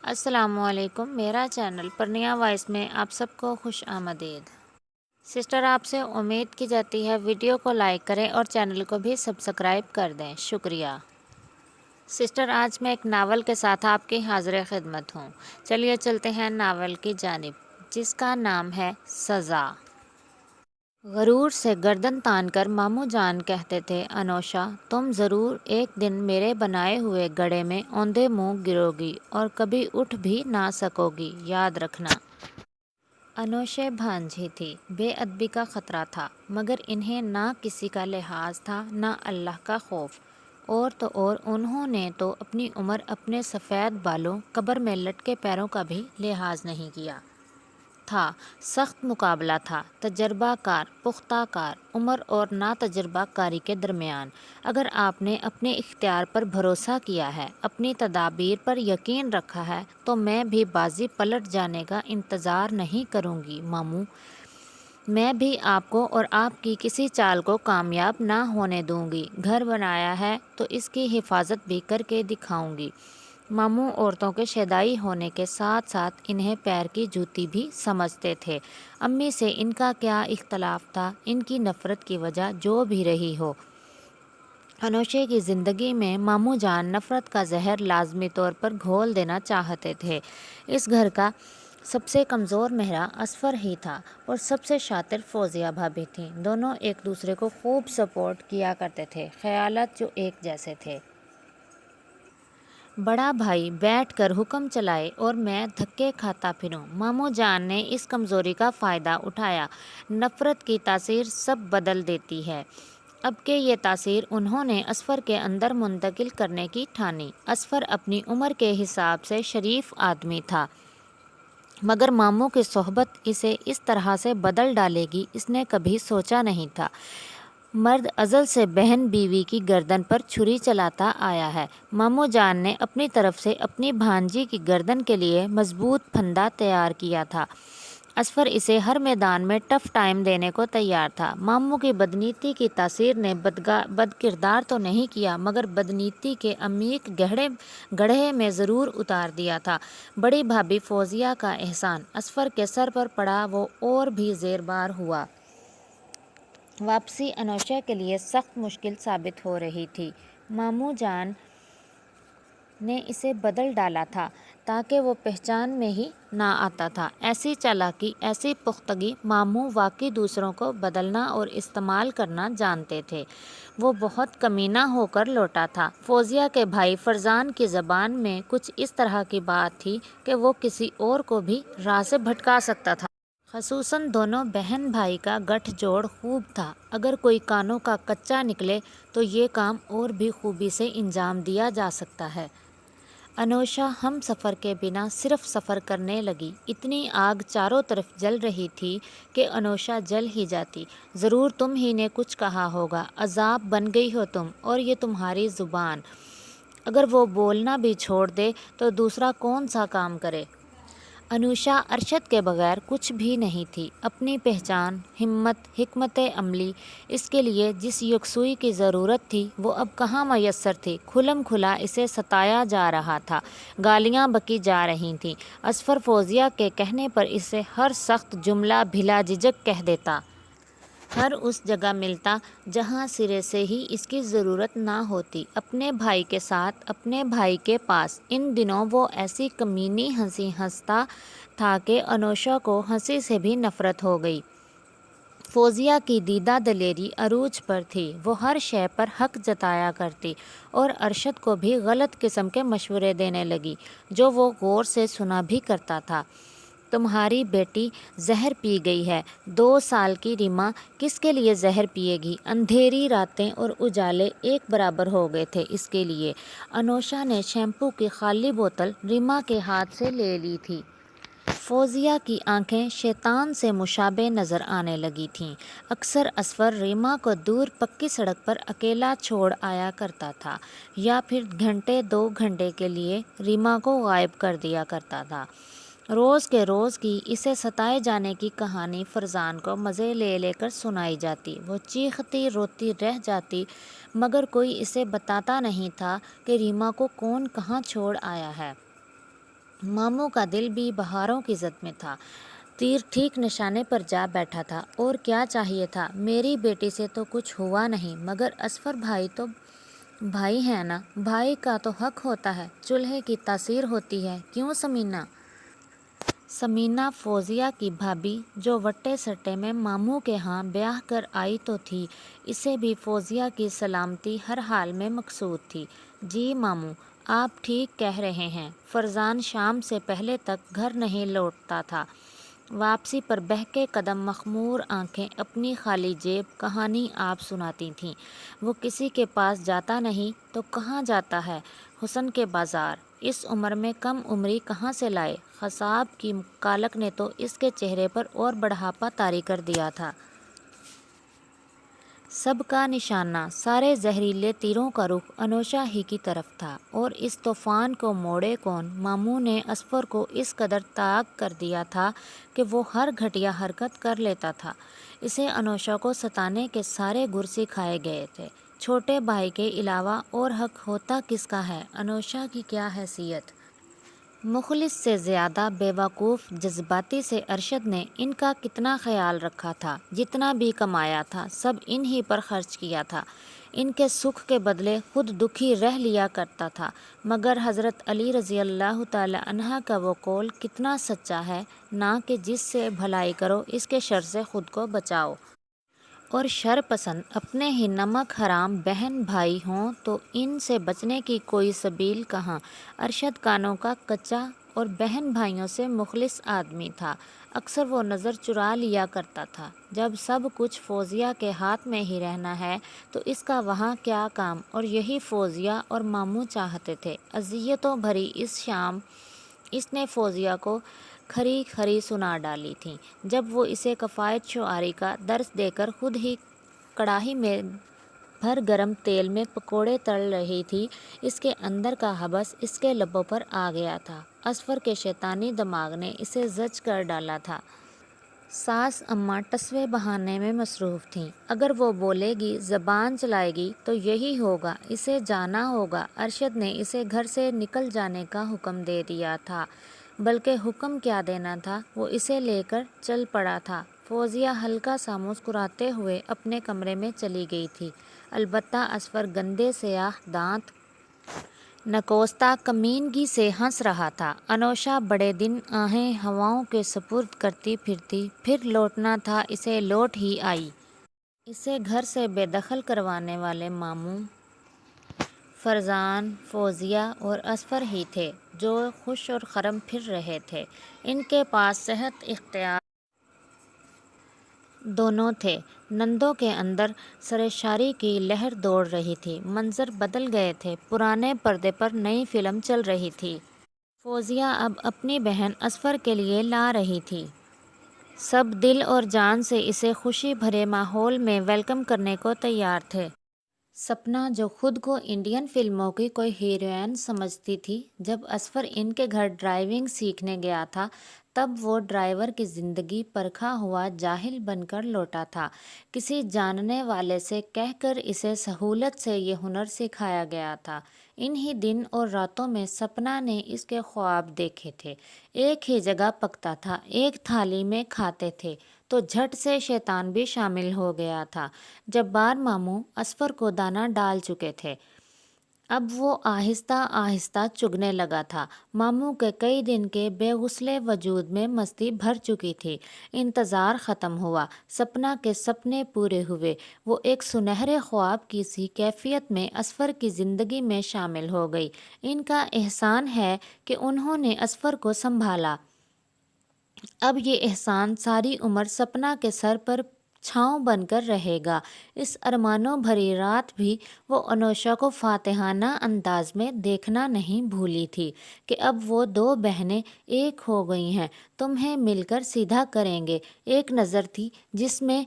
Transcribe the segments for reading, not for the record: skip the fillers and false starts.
السلام علیکم، میرا چینل پرنیا وائس میں آپ سب کو خوش آمدید۔ سسٹر، آپ سے امید کی جاتی ہے ویڈیو کو لائک کریں اور چینل کو بھی سبسکرائب کر دیں، شکریہ۔ سسٹر، آج میں ایک ناول کے ساتھ آپ کی حاضر خدمت ہوں۔ چلیے چلتے ہیں ناول کی جانب، جس کا نام ہے سزا۔ غرور سے گردن تان کر ماموں جان کہتے تھے، انوشا تم ضرور ایک دن میرے بنائے ہوئے گڑھے میں اوندھے منہ گرو گی اور کبھی اٹھ بھی نہ سکو گی، یاد رکھنا۔ انوشے بھانجی تھی، بے ادبی کا خطرہ تھا، مگر انہیں نہ کسی کا لحاظ تھا نہ اللہ کا خوف۔ اور تو اور انہوں نے تو اپنی عمر اپنے سفید بالوں، قبر میں لٹکے پیروں کا بھی لحاظ نہیں کیا تھا۔ سخت مقابلہ تھا، تجربہ کار، پختہ کار، عمر اور نا تجربہ کاری کے درمیان۔ اگر آپ نے اپنے اختیار پر بھروسہ کیا ہے، اپنی تدابیر پر یقین رکھا ہے، تو میں بھی بازی پلٹ جانے کا انتظار نہیں کروں گی ماموں۔ میں بھی آپ کو اور آپ کی کسی چال کو کامیاب نہ ہونے دوں گی۔ گھر بنایا ہے تو اس کی حفاظت بھی کر کے دکھاؤں گی۔ ماموں عورتوں کے شیدائی ہونے کے ساتھ ساتھ انہیں پیر کی جوتی بھی سمجھتے تھے۔ امی سے ان کا کیا اختلاف تھا، ان کی نفرت کی وجہ جو بھی رہی ہو۔ انوشے کی زندگی میں ماموں جان نفرت کا زہر لازمی طور پر گھول دینا چاہتے تھے۔ اس گھر کا سب سے کمزور مہرا اصفر ہی تھا اور سب سے شاطر فوزیہ بھابھی تھیں۔ دونوں ایک دوسرے کو خوب سپورٹ کیا کرتے تھے، خیالات جو ایک جیسے تھے۔ بڑا بھائی بیٹھ کر حکم چلائے اور میں دھکے کھاتا پھروں۔ ماموں جان نے اس کمزوری کا فائدہ اٹھایا۔ نفرت کی تاثیر سب بدل دیتی ہے۔ اب کہ یہ تاثیر انہوں نے اصفر کے اندر منتقل کرنے کی ٹھانی۔ اصفر اپنی عمر کے حساب سے شریف آدمی تھا، مگر ماموں کی صحبت اسے اس طرح سے بدل ڈالے گی اس نے کبھی سوچا نہیں تھا۔ مرد ازل سے بہن بیوی کی گردن پر چھری چلاتا آیا ہے۔ ماموں جان نے اپنی طرف سے اپنی بھانجی کی گردن کے لیے مضبوط پھندا تیار کیا تھا۔ اصفر اسے ہر میدان میں ٹف ٹائم دینے کو تیار تھا۔ ماموں کی بدنیتی کی تاثیر نے بد کردار تو نہیں کیا، مگر بدنیتی کے عمیق گڑھے میں ضرور اتار دیا تھا۔ بڑی بھابھی فوزیہ کا احسان اصفر کے سر پر پڑا، وہ اور بھی زیر بار ہوا۔ واپسی انوشا کے لیے سخت مشکل ثابت ہو رہی تھی۔ ماموں جان نے اسے بدل ڈالا تھا تاکہ وہ پہچان میں ہی نہ آتا تھا۔ ایسی چالاکی، ایسی پختگی، ماموں واقعی دوسروں کو بدلنا اور استعمال کرنا جانتے تھے۔ وہ بہت کمینہ ہو کر لوٹا تھا۔ فوزیہ کے بھائی فرزان کی زبان میں کچھ اس طرح کی بات تھی کہ وہ کسی اور کو بھی راہ سے بھٹکا سکتا تھا۔ خصوصاً دونوں بہن بھائی کا گٹھ جوڑ خوب تھا۔ اگر کوئی کانوں کا کچا نکلے تو یہ کام اور بھی خوبی سے انجام دیا جا سکتا ہے۔ انوشا ہم سفر کے بنا صرف سفر کرنے لگی۔ اتنی آگ چاروں طرف جل رہی تھی کہ انوشا جل ہی جاتی۔ ضرور تم ہی نے کچھ کہا ہوگا، عذاب بن گئی ہو تم، اور یہ تمہاری زبان، اگر وہ بولنا بھی چھوڑ دے تو دوسرا کون سا کام کرے۔ انوشا ارشد کے بغیر کچھ بھی نہیں تھی۔ اپنی پہچان، ہمت، حکمت عملی، اس کے لیے جس یکسوئی کی ضرورت تھی وہ اب کہاں میسر تھی۔ کھلم کھلا اسے ستایا جا رہا تھا، گالیاں بکی جا رہی تھیں۔ اصفر فوزیہ کے کہنے پر اسے ہر سخت جملہ بھلا جھجک کہہ دیتا، ہر اس جگہ ملتا جہاں سرے سے ہی اس کی ضرورت نہ ہوتی۔ اپنے بھائی کے ساتھ، اپنے بھائی کے پاس ان دنوں وہ ایسی کمینی ہنسی ہنستا تھا کہ انوشا کو ہنسی سے بھی نفرت ہو گئی۔ فوزیہ کی دیدہ دلیری عروج پر تھی، وہ ہر شے پر حق جتایا کرتی اور ارشد کو بھی غلط قسم کے مشورے دینے لگی، جو وہ غور سے سنا بھی کرتا تھا۔ تمہاری بیٹی زہر پی گئی ہے۔ 2 سال کی ریما کس کے لیے زہر پیے گی؟ اندھیری راتیں اور اجالے ایک برابر ہو گئے تھے اس کے لیے۔ انوشا نے شیمپو کی خالی بوتل ریما کے ہاتھ سے لے لی تھی۔ فوزیہ کی آنکھیں شیطان سے مشابہ نظر آنے لگی تھیں۔ اکثر اصفر ریما کو دور پکی سڑک پر اکیلا چھوڑ آیا کرتا تھا، یا پھر گھنٹے 2 گھنٹے کے لیے ریما کو غائب کر دیا کرتا تھا۔ روز کے روز کی اسے ستائے جانے کی کہانی فرزان کو مزے لے لے کر سنائی جاتی۔ وہ چیختی روتی رہ جاتی، مگر کوئی اسے بتاتا نہیں تھا کہ ریما کو کون کہاں چھوڑ آیا ہے۔ ماموں کا دل بھی بہاروں کی زد میں تھا، تیر ٹھیک نشانے پر جا بیٹھا تھا۔ اور کیا چاہیے تھا؟ میری بیٹی سے تو کچھ ہوا نہیں، مگر اصفر بھائی تو بھائی ہے نا، بھائی کا تو حق ہوتا ہے، چولہے کی تاثیر ہوتی ہے، کیوں ثمینہ؟ ثمینہ فوزیہ کی بھابھی، جو وٹے سٹے میں ماموں کے ہاں بیاہ کر آئی تو تھی، اسے بھی فوزیہ کی سلامتی ہر حال میں مقصود تھی۔ جی ماموں، آپ ٹھیک کہہ رہے ہیں۔ فرزان شام سے پہلے تک گھر نہیں لوٹتا تھا۔ واپسی پر بہکے قدم، مخمور آنکھیں، اپنی خالی جیب، کہانی آپ سناتی تھیں۔ وہ کسی کے پاس جاتا نہیں تو کہاں جاتا ہے؟ حسن کے بازار۔ اس عمر میں کم عمری کہاں سے لائے؟ خصاب کی کالک نے تو اس کے چہرے پر اور بڑھاپا طاری کر دیا تھا۔ سب کا نشانہ، سارے زہریلے تیروں کا رخ انوشا ہی کی طرف تھا، اور اس طوفان کو موڑے کون؟ ماموں نے اصفر کو اس قدر طاق کر دیا تھا کہ وہ ہر گھٹیا حرکت کر لیتا تھا۔ اسے انوشا کو ستانے کے سارے گر سکھائے گئے تھے۔ چھوٹے بھائی کے علاوہ اور حق ہوتا کس کا ہے؟ انوشا کی کیا حیثیت؟ مخلص سے زیادہ بیوقوف جذباتی سے ارشد نے ان کا کتنا خیال رکھا تھا۔ جتنا بھی کمایا تھا سب انہی پر خرچ کیا تھا۔ ان کے سکھ کے بدلے خود دکھی رہ لیا کرتا تھا۔ مگر حضرت علی رضی اللہ تعالی عنہ کا وہ قول کتنا سچا ہے، نہ کہ جس سے بھلائی کرو اس کے شر سے خود کو بچاؤ۔ اور شر پسند اپنے ہی نمک حرام بہن بھائی ہوں تو ان سے بچنے کی کوئی سبیل کہاں؟ ارشد کانوں کا کچا اور بہن بھائیوں سے مخلص آدمی تھا۔ اکثر وہ نظر چرا لیا کرتا تھا، جب سب کچھ فوزیہ کے ہاتھ میں ہی رہنا ہے تو اس کا وہاں کیا کام؟ اور یہی فوزیہ اور ماموں چاہتے تھے۔ اذیتوں بھری اس شام اس نے فوزیہ کو کھری کھری سنا ڈالی تھیں، جب وہ اسے کفایت شعاری کا درس دے کر خود ہی کڑاہی میں بھر گرم تیل میں پکوڑے تل رہی تھی۔ اس کے اندر کا حبس اس کے لبوں پر آ گیا تھا۔ اصفر کے شیطانی دماغ نے اسے زج کر ڈالا تھا۔ ساس اماں ٹسوے بہانے میں مصروف تھیں۔ اگر وہ بولے گی، زبان چلائے گی تو یہی ہوگا، اسے جانا ہوگا۔ ارشد نے اسے گھر سے نکل جانے کا حکم دے دیا تھا، بلکہ حکم کیا دینا تھا، وہ اسے لے کر چل پڑا تھا۔ فوزیہ ہلکا سا مسکراتے ہوئے اپنے کمرے میں چلی گئی تھی، البتہ اصفر گندے سیاہ دانت نکوستا کمینگی سے ہنس رہا تھا۔ انوشا بڑے دن آہیں ہواؤں کے سپرد کرتی پھرتی، پھر لوٹنا تھا، اسے لوٹ ہی آئی۔ اسے گھر سے بے دخل کروانے والے ماموں فرزان، فوزیہ اور اصفر ہی تھے، جو خوش اور خرم پھر رہے تھے۔ ان کے پاس صحت اختیار دونوں تھے۔ نندوں کے اندر سرشاری کی لہر دوڑ رہی تھی، منظر بدل گئے تھے، پرانے پردے پر نئی فلم چل رہی تھی۔ فوزیہ اب اپنی بہن اصفر کے لیے لا رہی تھی۔ سب دل اور جان سے اسے خوشی بھرے ماحول میں ویلکم کرنے کو تیار تھے۔ سپنا، جو خود کو انڈین فلموں کی کوئی ہیروئن سمجھتی تھی، جب اصفر ان کے گھر ڈرائیونگ سیکھنے گیا تھا تب وہ ڈرائیور کی زندگی پرکھا ہوا جاہل بن کر لوٹا تھا۔ کسی جاننے والے سے کہہ کر اسے سہولت سے یہ ہنر سکھایا گیا تھا۔ انہی دن اور راتوں میں سپنا نے اس کے خواب دیکھے تھے۔ ایک ہی جگہ پکتا تھا، ایک تھالی میں کھاتے تھے، تو جھٹ سے شیطان بھی شامل ہو گیا تھا۔ جبار ماموں اصفر کو دانہ ڈال چکے تھے، اب وہ آہستہ آہستہ چگنے لگا تھا۔ ماموں کے کئی دن کے بے غسلے وجود میں مستی بھر چکی تھی۔ انتظار ختم ہوا، سپنا کے سپنے پورے ہوئے۔ وہ ایک سنہرے خواب کی سی کیفیت میں اصفر کی زندگی میں شامل ہو گئی۔ ان کا احسان ہے کہ انہوں نے اصفر کو سنبھالا۔ اب یہ احسان ساری عمر سپنا کے سر پر چھاؤں بن کر رہے گا۔ اس ارمانوں بھری رات بھی وہ انوشا کو فاتحانہ انداز میں دیکھنا نہیں بھولی تھی کہ اب وہ دو بہنیں ایک ہو گئی ہیں، تمہیں مل کر سیدھا کریں گے۔ ایک نظر تھی جس میں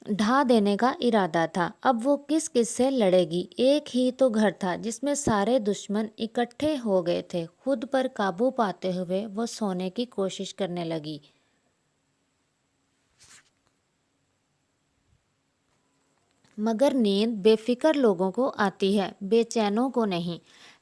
ڈھا دینے کا ارادہ تھا، اب وہ کس کس سے لڑے گی؟ ایک ہی تو گھر تھا جس میں سارے دشمن اکٹھے ہو گئے تھے۔ خود پر قابو پاتے ہوئے وہ سونے کی کوشش کرنے لگی، مگر نیند بے فکر لوگوں کو آتی ہے، بے چینوں کو نہیں۔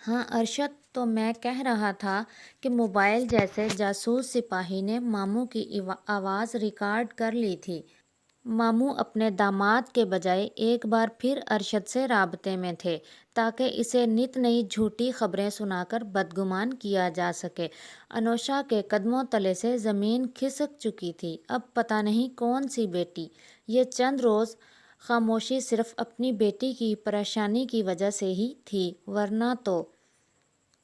ہاں ارشد، تو میں کہہ رہا تھا کہ موبائل جیسے جاسوس سپاہی نے ماموں کی آواز ریکارڈ کر لی تھی۔ ماموں اپنے داماد کے بجائے ایک بار پھر ارشد سے رابطے میں تھے تاکہ اسے نت نئی جھوٹی خبریں سنا کر بدگمان کیا جا سکے۔ انوشا کے قدموں تلے سے زمین کھسک چکی تھی۔ اب پتہ نہیں کون سی بیٹی۔ یہ چند روز خاموشی صرف اپنی بیٹی کی پریشانی کی وجہ سے ہی تھی، ورنہ تو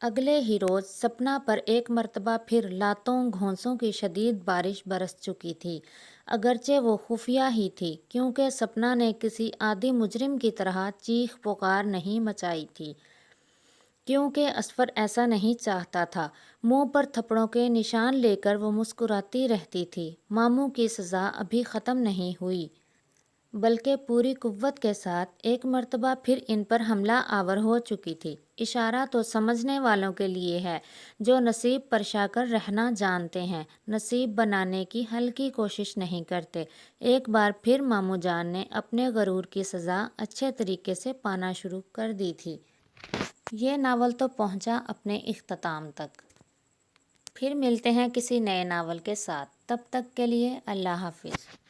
اگلے ہی روز سپنا پر ایک مرتبہ پھر لاتوں گھونسوں کی شدید بارش برس چکی تھی، اگرچہ وہ خفیہ ہی تھی، کیونکہ سپنا نے کسی عادی مجرم کی طرح چیخ پکار نہیں مچائی تھی، کیونکہ اصفر ایسا نہیں چاہتا تھا۔ منہ پر تھپڑوں کے نشان لے کر وہ مسکراتی رہتی تھی۔ ماموں کی سزا ابھی ختم نہیں ہوئی، بلکہ پوری قوت کے ساتھ ایک مرتبہ پھر ان پر حملہ آور ہو چکی تھی۔ اشارہ تو سمجھنے والوں کے لیے ہے، جو نصیب پرشا کر رہنا جانتے ہیں، نصیب بنانے کی ہلکی کوشش نہیں کرتے۔ ایک بار پھر ماموں جان نے اپنے غرور کی سزا اچھے طریقے سے پانا شروع کر دی تھی۔ یہ ناول تو پہنچا اپنے اختتام تک۔ پھر ملتے ہیں کسی نئے ناول کے ساتھ، تب تک کے لیے اللہ حافظ۔